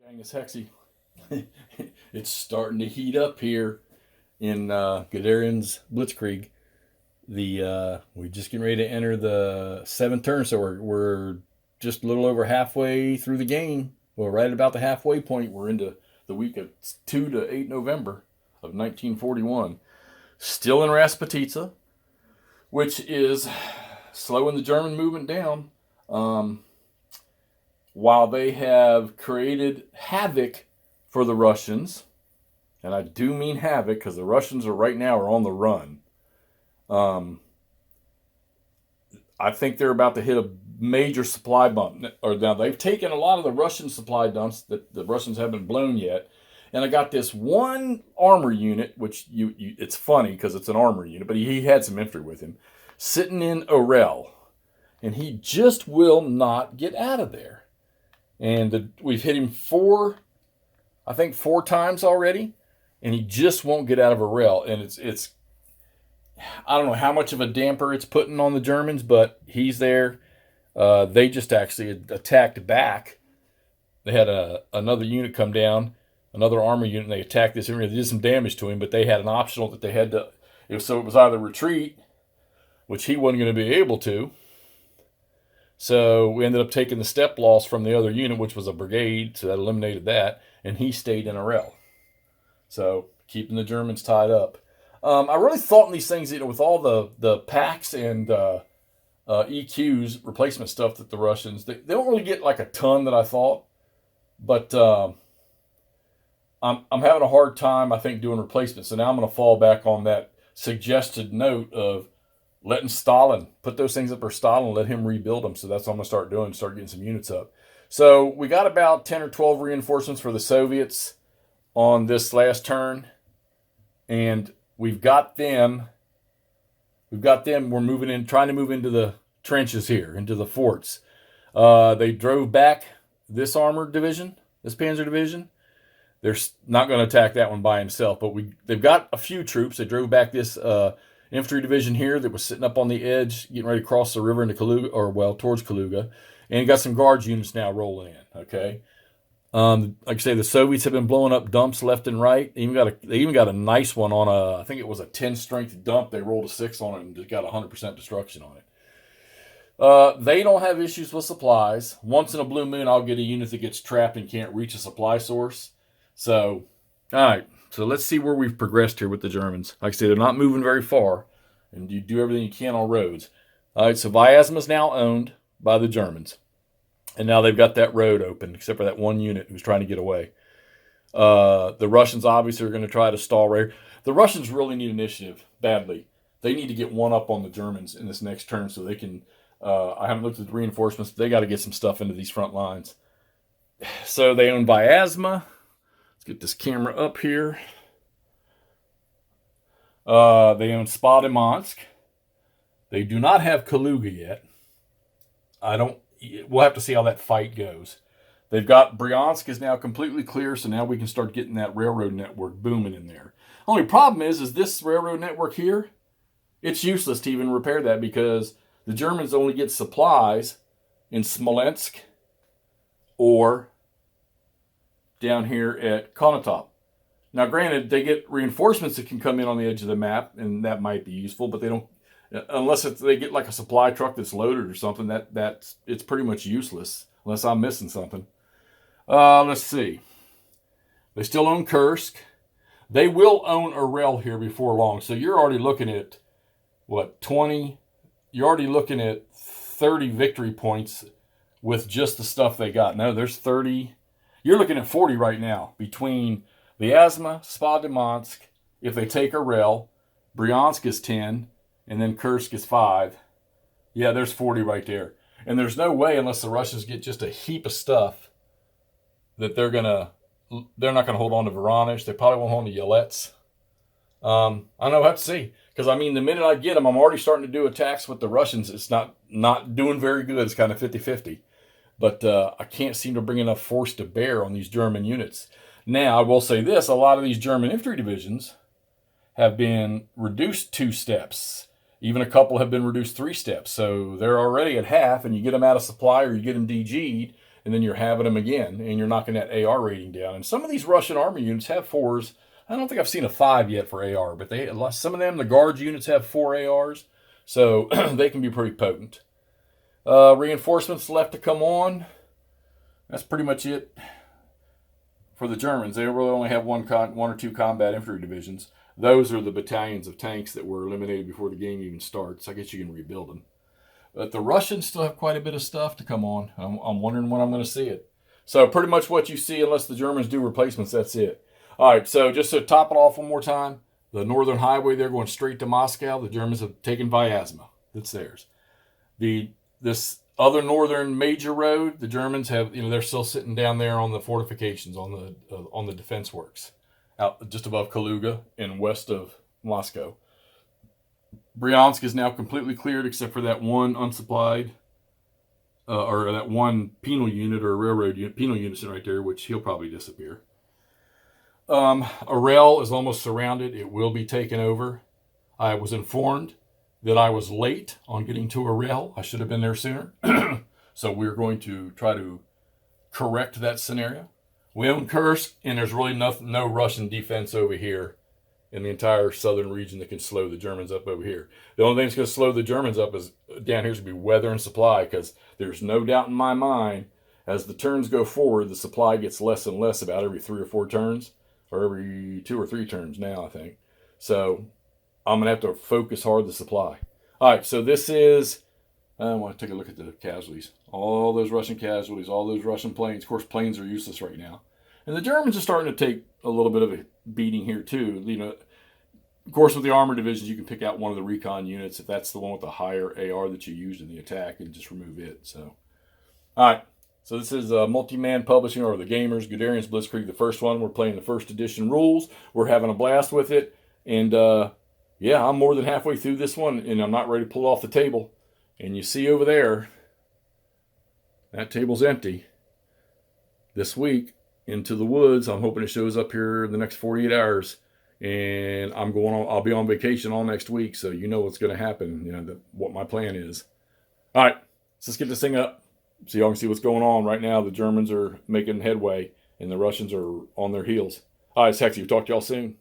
Dang, it's hexy. It's starting to heat up here in Guderian's Blitzkrieg. We're just getting ready to enter the seventh turn, so we're just a little over halfway through the game. Well, right about the halfway point. We're into the week of 2 to 8 November of 1941. Still in Rasputitsa, which is slowing the German movement down. While they have created havoc for the Russians, and I do mean havoc because the Russians are right now on the run. I think they're about to hit a major supply bump. Or now they've taken a lot of the Russian supply dumps that the Russians haven't blown yet. And I got this one armor unit, which it's funny because it's an armor unit, but he had some infantry with him, sitting in Orel. And he just will not get out of there. And we've hit him four times already, and he just won't get out of a rail. And it's I don't know how much of a damper it's putting on the Germans, but he's there. They just actually attacked back. They had another unit come down, another armor unit, and they attacked this area. They did some damage to him, but they had an optional that they had to. So it was either retreat, which he wasn't going to be able to. So we ended up taking the step loss from the other unit, which was a brigade, so that eliminated that, and he stayed in a rail. So keeping the Germans tied up. I really thought in these things, with all the packs and EQs, replacement stuff that the Russians, they don't really get like a ton that I thought, but I'm having a hard time, I think, doing replacements. So now I'm going to fall back on that suggested note of letting Stalin put those things up for Stalin, let him rebuild them. So that's what I'm going to start doing, start getting some units up. So we got about 10 or 12 reinforcements for the Soviets on this last turn. And we've got them. We're moving in, trying to move into the trenches here, into the forts. They drove back this armored division, this Panzer division. They're not going to attack that one by himself, but they've got a few troops. They drove back this infantry division here that was sitting up on the edge, getting ready to cross the river into Kaluga, towards Kaluga, and got some guards units now rolling in. Okay, like I say, the Soviets have been blowing up dumps left and right. They even got a nice one on I think it was a 10 strength dump. They rolled a 6 on it and just got 100% destruction on it. They don't have issues with supplies. Once in a blue moon, I'll get a unit that gets trapped and can't reach a supply source. So, all right. So let's see where we've progressed here with the Germans. Like I say, they're not moving very far, and you do everything you can on roads. All right, so Vyazma is now owned by the Germans, and now they've got that road open, except for that one unit who's trying to get away. The Russians obviously are going to try to stall right. The Russians really need initiative badly. They need to get one up on the Germans in this next turn so they can. I haven't looked at the reinforcements, but they got to get some stuff into these front lines. So they own Vyazma. Get this camera up here. They own Spadimansk. They do not have Kaluga yet. We'll have to see how that fight goes. They've got Bryansk is now completely clear, so now we can start getting that railroad network booming in there. Only problem is this railroad network here, it's useless to even repair that because the Germans only get supplies in Smolensk or down here at Konotop. Now, granted, they get reinforcements that can come in on the edge of the map, and that might be useful, but they don't, unless they get like a supply truck that's loaded or something, it's pretty much useless, unless I'm missing something. Let's see. They still own Kursk. They will own Orel here before long, so you're already looking at, 20? You're already looking at 30 victory points with just the stuff they got. No, there's 30. You're looking at 40 right now between Vyazma, Spadimansk. If they take Orel, Bryansk is 10, and then Kursk is 5. Yeah, there's 40 right there. And there's no way, unless the Russians get just a heap of stuff, that they're not gonna hold on to Voronezh. They probably won't hold on to Yelets. I don't know. We'll have to see. Because the minute I get them, I'm already starting to do attacks with the Russians. It's not doing very good. It's kind of 50-50. But I can't seem to bring enough force to bear on these German units. Now, I will say this. A lot of these German infantry divisions have been reduced 2 steps. Even a couple have been reduced 3 steps. So they're already at half, and you get them out of supply or you get them DG'd, and then you're having them again, and you're knocking that AR rating down. And some of these Russian army units have 4s. I don't think I've seen a 5 yet for AR, but some of them, the guard units have 4 ARs, so they can be pretty potent. Reinforcements left to come on. That's pretty much it for the Germans. They really only have one or two combat infantry divisions. Those are the battalions of tanks that were eliminated before the game even starts. I guess you can rebuild them. But the Russians still have quite a bit of stuff to come on. I'm wondering when I'm going to see it. So pretty much what you see, unless the Germans do replacements, that's it. All right, so just to top it off one more time, the Northern Highway, they're going straight to Moscow. The Germans have taken Vyazma. That's theirs. This other northern major road, the Germans have, they're still sitting down there on the fortifications, on the defense works, out just above Kaluga and west of Moscow. Bryansk is now completely cleared except for that one unsupplied, or that one penal unit or railroad unit, penal unit right there, which he'll probably disappear. Arel is almost surrounded. It will be taken over. I was informed that I was late on getting to Arel. I should have been there sooner. So we're going to try to correct that scenario. We own Kursk, and there's really no Russian defense over here in the entire southern region that can slow the Germans up over here. The only thing that's going to slow the Germans up is down here is going to be weather and supply, because there's no doubt in my mind, as the turns go forward, the supply gets less and less about every 3 or 4 turns, or every 2 or 3 turns now, I think. So I'm going to have to focus hard the supply. All right, so this is, I want to take a look at the casualties. All those Russian casualties, all those Russian planes. Of course, planes are useless right now. And the Germans are starting to take a little bit of a beating here, too. Of course, with the armored divisions, you can pick out one of the recon units if that's the one with the higher AR that you used in the attack, and just remove it. So, all right. So this is Multi-Man Publishing, or the Gamers, Guderian's Blitzkrieg, the first one. We're playing the first edition rules. We're having a blast with it. And, yeah, I'm more than halfway through this one, and I'm not ready to pull it off the table. And you see over there, that table's empty. This week, Into the Woods, I'm hoping it shows up here in the next 48 hours. And I'll be on vacation all next week, so you know what's going to happen, what my plan is. All right, so let's get this thing up so y'all can see what's going on. Right now, the Germans are making headway, and the Russians are on their heels. All right, Sexy, we'll talk to y'all soon.